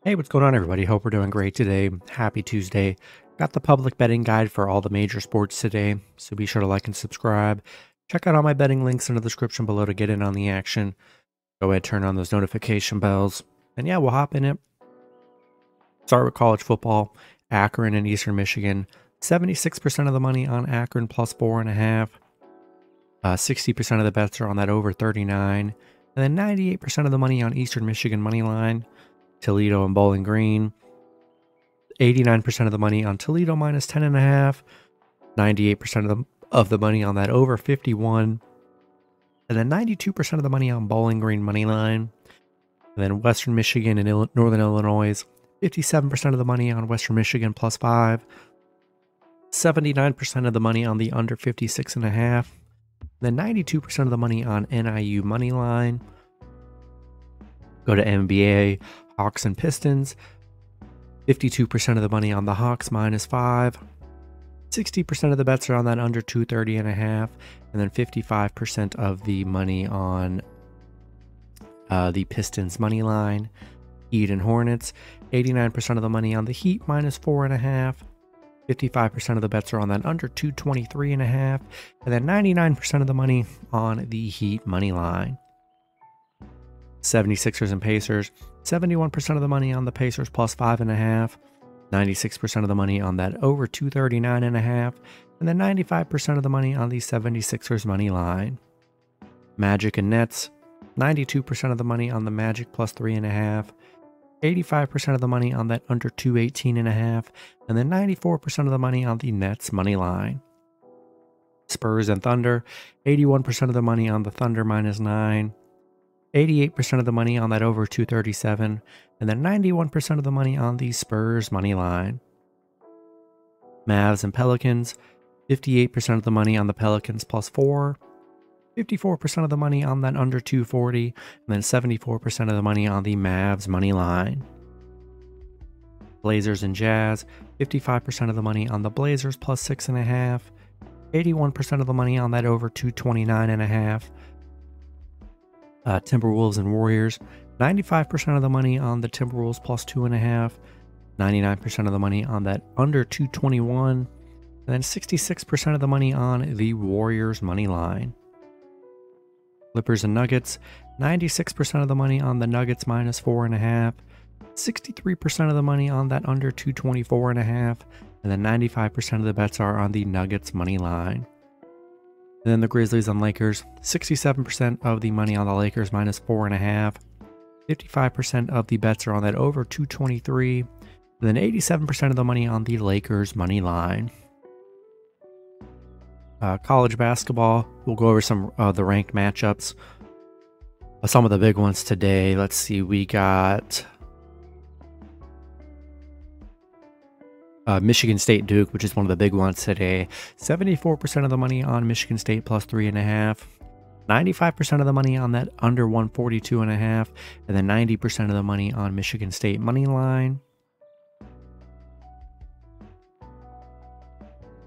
Hey, what's going on, everybody? Hope we're doing great today. Happy Tuesday. Got the public betting guide for all the major sports today, so be sure to like and subscribe. Check out all my betting links in the description below to get in on the action. Go ahead, turn on those notification bells. And yeah, we'll hop in it. Start with college football. Akron and Eastern Michigan. 76% of the money on Akron plus 4.5. 60% of the bets are on that over 39. And then 98% of the money on Eastern Michigan money line. Toledo and Bowling Green. 89% of the money on Toledo minus 10.5. 98% of the money on that over 51. And then 92% of the money on Bowling Green money line. And then Western Michigan and Northern Illinois. 57% of the money on Western Michigan plus 5. 79% of the money on the under 56.5. Then 92% of the money on NIU money line. Go to NBA, Hawks and Pistons. 52% of the money on the Hawks minus 5. 60% of the bets are on that under 230.5. And then 55% of the money on the Pistons money line. Heat and Hornets. 89% of the money on the Heat minus 4.5. 55% of the bets are on that under 223.5. And then 99% of the money on the Heat money line. 76ers and Pacers. 71% of the money on the Pacers plus 5.5. 96% of the money on that over 239.5. And then 95% of the money on the 76ers money line. Magic and Nets. 92% of the money on the Magic plus 3.5. 85% of the money on that under 218.5. And then 94% of the money on the Nets money line. Spurs and Thunder. 81% of the money on the Thunder minus 9. 88% of the money on that over 237, and then 91% of the money on the Spurs money line. Mavs and Pelicans. 58% of the money on the Pelicans plus 4. 54% of the money on that under 240, and then 74% of the money on the Mavs money line. Blazers and Jazz. 55% of the money on the Blazers plus 6.5. 81% of the money on that over 229.5. Timberwolves and Warriors. 95% of the money on the Timberwolves plus 2.5. 99% of the money on that under 221. And then 66% of the money on the Warriors money line. Clippers and Nuggets. 96% of the money on the Nuggets minus 4.5. 63% of the money on that under 224.5. And then 95% of the bets are on the Nuggets money line. And then the Grizzlies and Lakers. 67% of the money on the Lakers minus 4.5. 55% of the bets are on that over 223. And then 87% of the money on the Lakers money line. College basketball. We'll go over some of the ranked matchups. Some of the big ones today. Let's see. We got Michigan State Duke, which is one of the big ones today. 74% of the money on Michigan State plus 3.5. 95% of the money on that under 142.5. And then 90% of the money on Michigan State money line.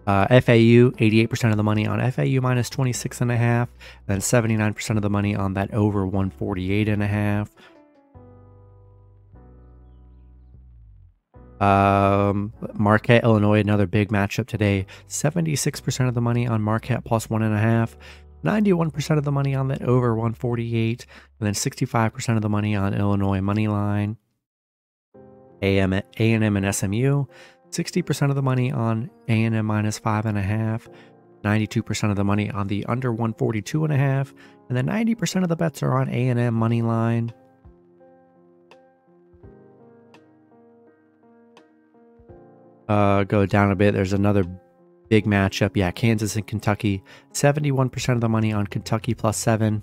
FAU, 88% of the money on FAU minus 26.5. Then 79% of the money on that over 148.5. Marquette, Illinois, another big matchup today. 76% of the money on Marquette plus 1.5. 91% of the money on that over 148. And then 65% of the money on Illinois money line. A&M and SMU. 60% of the money on A&M minus 5.5. 92% of the money on the under 142.5. And then 90% of the bets are on A&M money line. Go down a bit. There's another big matchup. Yeah, Kansas and Kentucky. 71% of the money on Kentucky plus 7.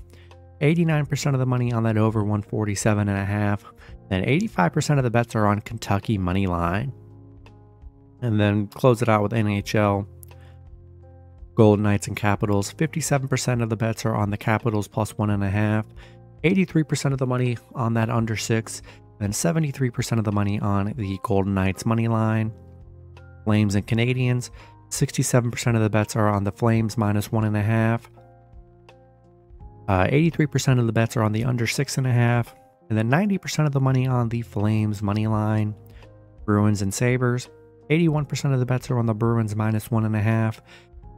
89% of the money on that over 147.5. And 85% of the bets are on Kentucky money line. And then close it out with NHL. Golden Knights and Capitals. 57% of the bets are on the Capitals plus 1.5. 83% of the money on that under 6. And 73% of the money on the Golden Knights money line. Flames and Canadians. 67% of the bets are on the Flames minus 1.5. 83% of the bets are on the under 6.5. And then 90% of the money on the Flames money line. Bruins and Sabres. 81% of the bets are on the Bruins -1.5.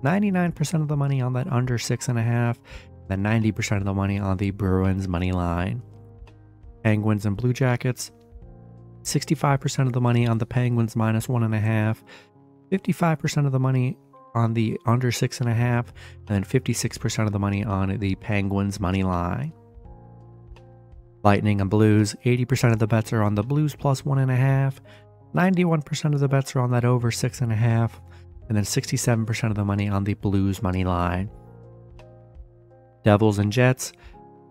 99% of the money on that under 6.5. Then 90% of the money on the Bruins money line. Penguins and Blue Jackets. 65% of the money on the Penguins -1.5. 55% of the money on the under 6.5. And then 56% of the money on the Penguins money line. Lightning and Blues. 80% of the bets are on the Blues +1.5. 91% of the bets are on that over 6.5. And then 67% of the money on the Blues money line. Devils and Jets.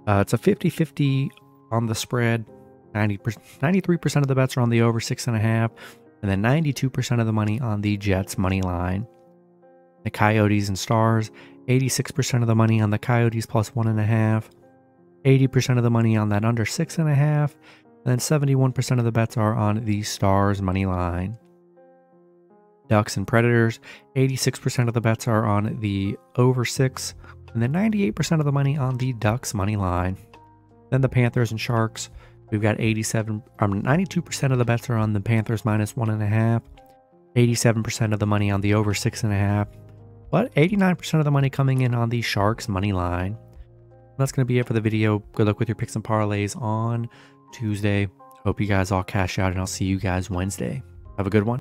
It's a 50-50 on the spread. 93% of the bets are on the over 6.5. And then 92% of the money on the Jets money line. The Coyotes and Stars. 86% of the money on the Coyotes +1.5. 80% of the money on that under 6.5. And then 71% of the bets are on the Stars money line. Ducks and Predators. 86% of the bets are on the over 6. And then 98% of the money on the Ducks money line. Then the Panthers and Sharks. We've got 92% of the bets are on the Panthers -1.5. 87% of the money on the over 6.5. But 89% of the money coming in on the Sharks money line. That's going to be it for the video. Good luck with your picks and parlays on Tuesday. Hope you guys all cash out, and I'll see you guys Wednesday. Have a good one.